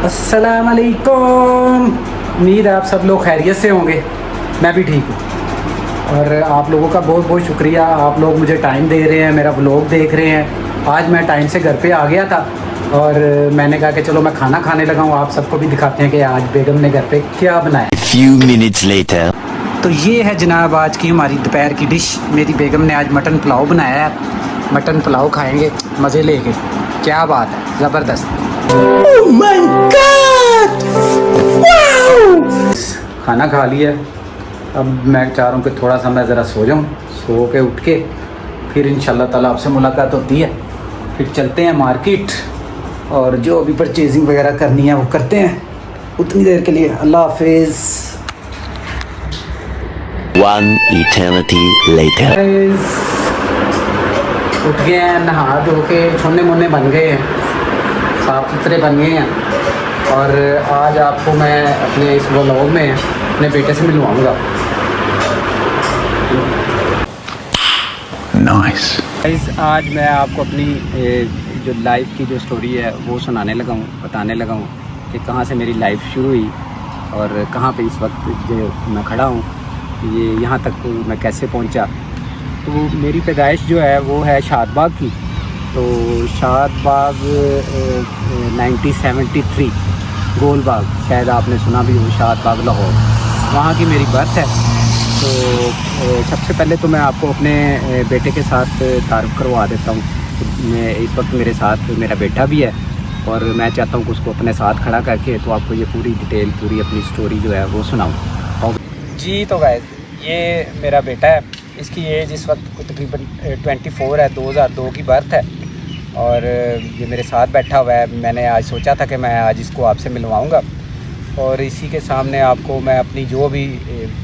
अस्सलाम वालेकुम। उम्मीद है आप सब लोग खैरियत से होंगे। मैं भी ठीक हूँ और आप लोगों का बहुत बहुत शुक्रिया। आप लोग मुझे टाइम दे रहे हैं, मेरा व्लॉग देख रहे हैं। आज मैं टाइम से घर पे आ गया था और मैंने कहा कि चलो मैं खाना खाने लगा हूँ। आप सबको भी दिखाते हैं कि आज बेगम ने घर पे क्या बनाया। Few minutes later. तो ये है जनाब आज की हमारी दोपहर की डिश। मेरी बेगम ने आज मटन पुलाव बनाया है। मटन पुलाव खाएंगे मज़े लेके। क्या बात है, ज़बरदस्त। Oh my God! Wow! खाना खा लिया। अब मैं चाह रहा हूँ कि थोड़ा सा मैं ज़रा सो जाऊँ। सो के उठ के फिर इंशाल्लाह ताला आपसे मुलाकात होती है। फिर चलते हैं मार्केट और जो अभी परचेजिंग वगैरह करनी है वो करते हैं। उतनी देर के लिए अल्लाह हाफिज़। One eternity later. उठ गए हैं, नहा धो के छोने मोने बन गए हैं, साफ़ सुथरे बन गए हैं। और आज आपको मैं अपने इस व्लॉग में अपने बेटे से मिलवाऊंगा। Nice. आज मैं आपको अपनी जो लाइफ की जो स्टोरी है वो सुनाने लगा हूँ, बताने लगा हूँ कि कहाँ से मेरी लाइफ शुरू हुई और कहाँ पे इस वक्त जो मैं खड़ा हूँ, ये यहाँ तक मैं कैसे पहुँचा। तो मेरी पैदाइश जो है वो है शादबाग की। तो शादबाग 1973 गोलबाग, शायद आपने सुना भी हो, शादबाग लाहौर, वहाँ की मेरी बर्थ है। तो सबसे पहले तो मैं आपको अपने बेटे के साथ तारुफ करवा देता हूँ। मैं इस वक्त मेरे साथ मेरा बेटा भी है और मैं चाहता हूँ कि उसको अपने साथ खड़ा करके तो आपको ये पूरी डिटेल, पूरी अपनी स्टोरी जो है वो सुनाऊँ। और जी तो गाइस, ये मेरा बेटा है। इसकी एज इस वक्त तकरीबन 24 है, 2002 की बर्थ है और ये मेरे साथ बैठा हुआ है। मैंने आज सोचा था कि मैं आज इसको आपसे मिलवाऊंगा और इसी के सामने आपको मैं अपनी जो भी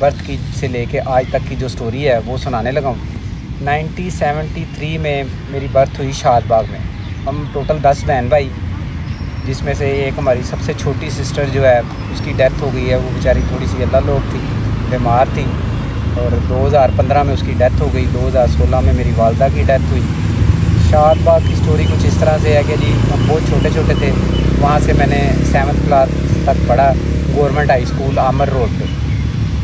बर्थ की से लेके आज तक की जो स्टोरी है वो सुनाने लगा हूँ। 1973 में मेरी बर्थ हुई शादबाग में। हम टोटल 10 बहन भाई, जिसमें से एक हमारी सबसे छोटी सिस्टर जो है उसकी डेथ हो गई है। वो बेचारी थोड़ी सी अल्लाह लोग थी, बीमार थी और 2015 में उसकी डेथ हो गई। 2016 में मेरी वालदा की डेथ हुई। शादबाग की स्टोरी कुछ इस तरह से है कि जी हम बहुत छोटे छोटे थे। वहाँ से मैंने 7th क्लास तक पढ़ा गवर्नमेंट हाई स्कूल आमर रोड पे।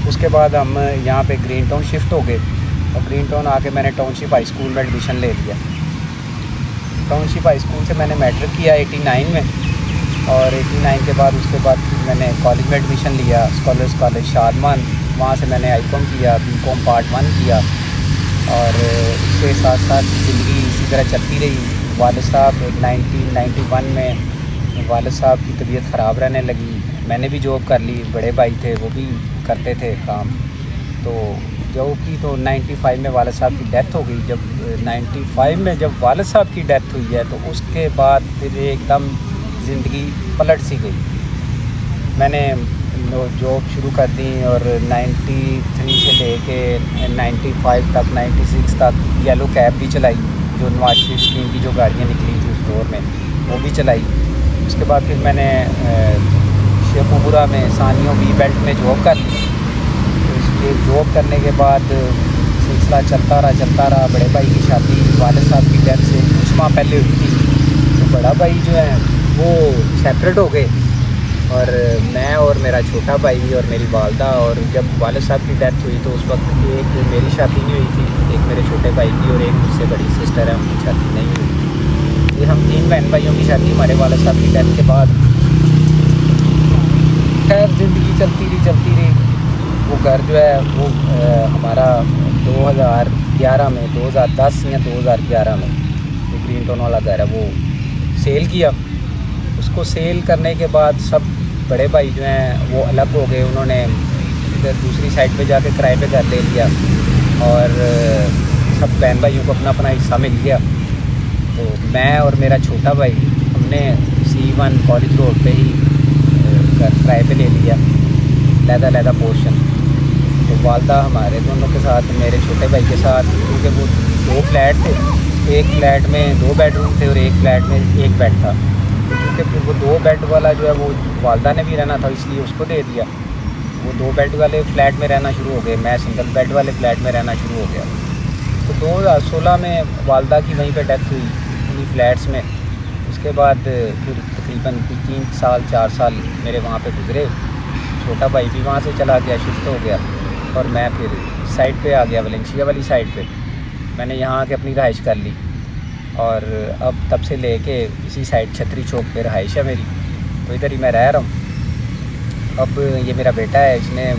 उसके बाद हम यहाँ पे ग्रीन टाउन शिफ्ट हो गए और ग्रीन टाउन आके मैंने टाउनशिप हाई स्कूल में एडमिशन ले लिया। टाउनशिप हाई स्कूल से मैंने मैट्रिक किया 89 में और 89 के बाद उसके बाद मैंने कॉलेज में एडमिशन लिया, स्कॉलर्स कॉलेज शादमान। वहाँ से मैंने आई.कॉम किया, बी.कॉम पार्ट 1 किया और उसके साथ साथ ज़िंदगी इसी तरह चलती रही। वालिद साहब 1991 में वालिद साहब की तबीयत ख़राब रहने लगी। मैंने भी जॉब कर ली, बड़े भाई थे वो भी करते थे काम। तो जॉब की तो 95 में वालिद साहब की डेथ हो गई। जब 95 में जब वालिद साहब की डेथ हुई है तो उसके बाद फिर एकदम ज़िंदगी पलट सी गई। मैंने जॉब शुरू कर दी और 93 से लेके 95 तक 96 तक येलो कैब भी चलाई, जो नवाज शरीफ स्कीम की जो गाड़ियाँ निकली थी उस दौर में वो भी चलाई। उसके बाद फिर मैंने शेखुपुरा में सानियों बी बेल्ट में जॉब कर ली। तो इसके जॉब करने के बाद सिलसिला चलता रहा। बड़े भाई की शादी वालिद साहब की डेथ से कुछ माह पहले हुई थी। तो बड़ा भाई जो है वो सेपरेट हो गए और मैं और मेरा छोटा भाई और मेरी वालदा। और जब वालिद साहब की डेथ हुई तो उस वक्त एक मेरी शादी नहीं हुई थी, एक मेरे छोटे भाई की और एक मुझसे बड़ी सिस्टर है, उनकी शादी नहीं हुई। ये हम 3 बहन भाइयों की शादी हमारे वालिद साहब की डेथ के बाद। खैर ज़िंदगी चलती रही। वो घर जो है वो हमारा 2011 में, 2010 या 2011 में जो ग्रीन टाउन वाला घर है वो सेल किया। उसको सेल करने के बाद सब बड़े भाई जो हैं वो अलग हो गए। उन्होंने इधर दूसरी साइड पे जाके किराए पे घर ले लिया और सब बहन भाइयों को अपना अपना हिस्सा मिल गया। तो मैं और मेरा छोटा भाई हमने C1 कॉलेज रोड पे ही घर किराए पे ले लिया, लहदा पोर्शन। तो वालदा हमारे दोनों के साथ, मेरे छोटे भाई के साथ, क्योंकि वो 2 फ्लैट थे, एक फ्लैट में 2 बेडरूम थे और एक फ्लैट में 1 बेड था। क्योंकि फिर वो 2 बेड वाला जो है वो वालदा ने भी रहना था, इसलिए उसको दे दिया। वो 2 बेड वाले फ्लैट में रहना शुरू हो गए, मैं सिंगल बेड वाले फ्लैट में रहना शुरू हो गया। तो 2016 में वालदा की वहीं पे डेथ हुई उन्हीं फ्लैट्स में। उसके बाद फिर तकरीबन 3 साल 4 साल मेरे वहाँ पे गुजरे। छोटा भाई भी वहाँ से चला गया, शिफ्ट हो गया, और मैं फिर साइड पे आ गया, वलेंशिया वाली साइड पे। मैंने यहाँ आके अपनी रहाइश कर ली, और अब तब से लेके इसी साइड छतरी चौक पे रहाइश है मेरी, तो इधर ही मैं रह रहा हूँ। अब ये मेरा बेटा है, इसने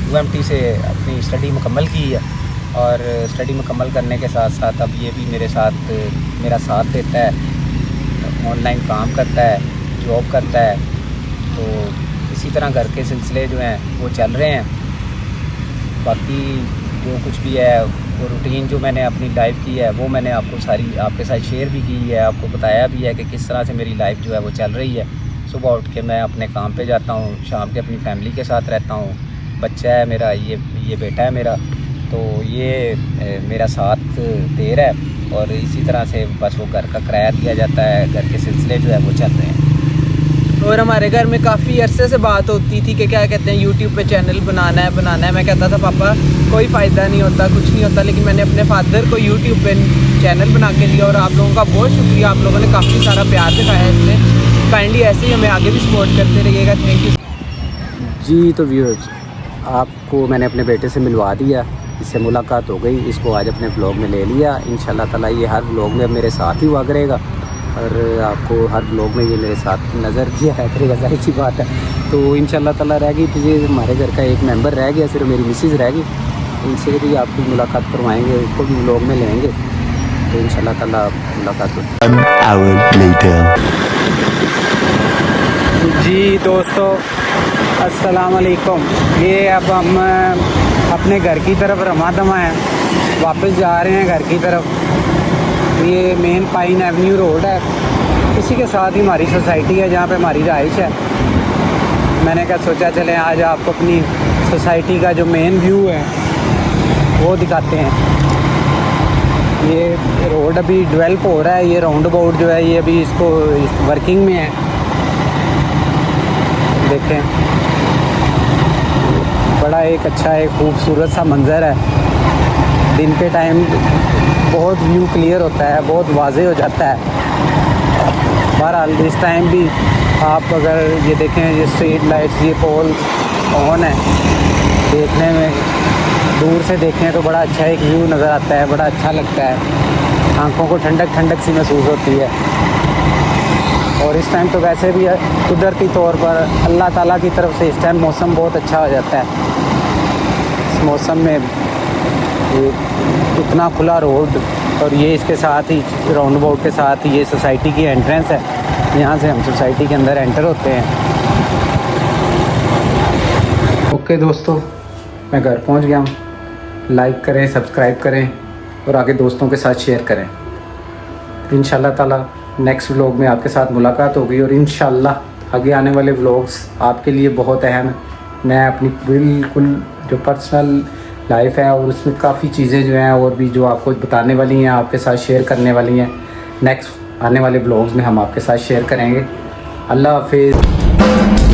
UMT से अपनी स्टडी मुकम्मल की है, और स्टडी मुकम्मल करने के साथ साथ अब ये भी मेरा साथ देता है, ऑनलाइन काम करता है, जॉब करता है। तो इसी तरह घर के सिलसिले जो हैं वो चल रहे हैं। बाकी जो कुछ भी है वो रूटीन जो मैंने अपनी लाइफ की है वो मैंने आपको सारी आपके साथ शेयर भी की है, आपको बताया भी है कि किस तरह से मेरी लाइफ जो है वो चल रही है। सुबह उठ के मैं अपने काम पे जाता हूँ, शाम के अपनी फैमिली के साथ रहता हूँ, बच्चा है मेरा, ये बेटा है मेरा, तो ये मेरा साथ दे रहा है। और इसी तरह से बस वो घर का किराया दिया जाता है, घर के सिलसिले जो है वो चल रहे हैं। और हमारे घर में काफ़ी अरसे से बात होती थी कि क्या कहते हैं यूट्यूब पे चैनल बनाना है। मैं कहता था पापा कोई फ़ायदा नहीं होता, कुछ नहीं होता, लेकिन मैंने अपने फादर को यूट्यूब पे चैनल बना के दिया। और आप लोगों का बहुत शुक्रिया, आप लोगों ने काफ़ी सारा प्यार दिखाया है इसमें। काइंडली ऐसे ही हमें आगे भी सपोर्ट करते रहिएगा। थैंक यू जी। तो व्यूअर्स, आपको मैंने अपने बेटे से मिलवा दिया, इससे मुलाकात हो गई, इसको आज अपने ब्लॉग में ले लिया। इंशाल्लाह ताला ये हर ब्लॉग में अब मेरे साथ ही हुआ करेगा, और आपको हर ब्लॉग में ये मेरे साथ नज़र भी आया करेगा, जाहिर सी बात है। तो इंशाल्लाह ताला रह गई, तो ये हमारे घर का एक मेंबर रह गया, सिर्फ मेरी मिसेज़ रह गई। इनसे भी आपकी मुलाकात करवाएंगे, उसको भी ब्लॉग में लेंगे, तो इंशाल्लाह ताला मुलाकात होगी। 1 hour later. जी दोस्तों, अस्सलाम वालेकुम। ये अब हम अपने घर की तरफ रमा दमा हैं, वापस जा रहे हैं घर की तरफ। ये मेन पाइन एवेन्यू रोड है, इसी के साथ ही हमारी सोसाइटी है जहाँ पे हमारी रहाइश है। मैंने क्या सोचा चलें आज आपको अपनी सोसाइटी का जो मेन व्यू है वो दिखाते हैं। ये रोड अभी डेवलप हो रहा है, ये राउंड अबाउट जो है ये अभी इसको वर्किंग में है। देखें, बड़ा एक अच्छा एक खूबसूरत सा मंज़र है। दिन के टाइम बहुत व्यू क्लियर होता है, बहुत वाज़े हो जाता है। बहरहाल इस टाइम भी आप अगर ये देखें, ये स्ट्रीट लाइट्स, ये पोल ऑन है, देखने में दूर से देखें तो बड़ा अच्छा एक व्यू नज़र आता है, बड़ा अच्छा लगता है, आँखों को ठंडक ठंडक सी महसूस होती है। और इस टाइम तो वैसे भी कुदरती तौर पर अल्लाह ताला की तरफ से इस टाइम मौसम बहुत अच्छा हो जाता है। इस मौसम में ये इतना खुला रोड, और ये इसके साथ ही राउंड अबाउट के साथ ही ये सोसाइटी की एंट्रेंस है, यहाँ से हम सोसाइटी के अंदर एंटर होते हैं। ओके दोस्तों, मैं घर पहुँच गया हूँ। लाइक करें, सब्सक्राइब करें, और आगे दोस्तों के साथ शेयर करें। इंशाल्लाह ताला नेक्स्ट व्लॉग में आपके साथ मुलाकात होगी, और इंशाल्लाह आगे आने वाले व्लॉग्स आपके लिए बहुत अहम है। मैं अपनी बिल्कुल जो पर्सनल लाइफ है और उसमें काफ़ी चीज़ें जो हैं और भी जो आपको बताने वाली हैं, आपके साथ शेयर करने वाली हैं, नेक्स्ट आने वाले व्लॉग्स में हम आपके साथ शेयर करेंगे। अल्लाह हाफिज़।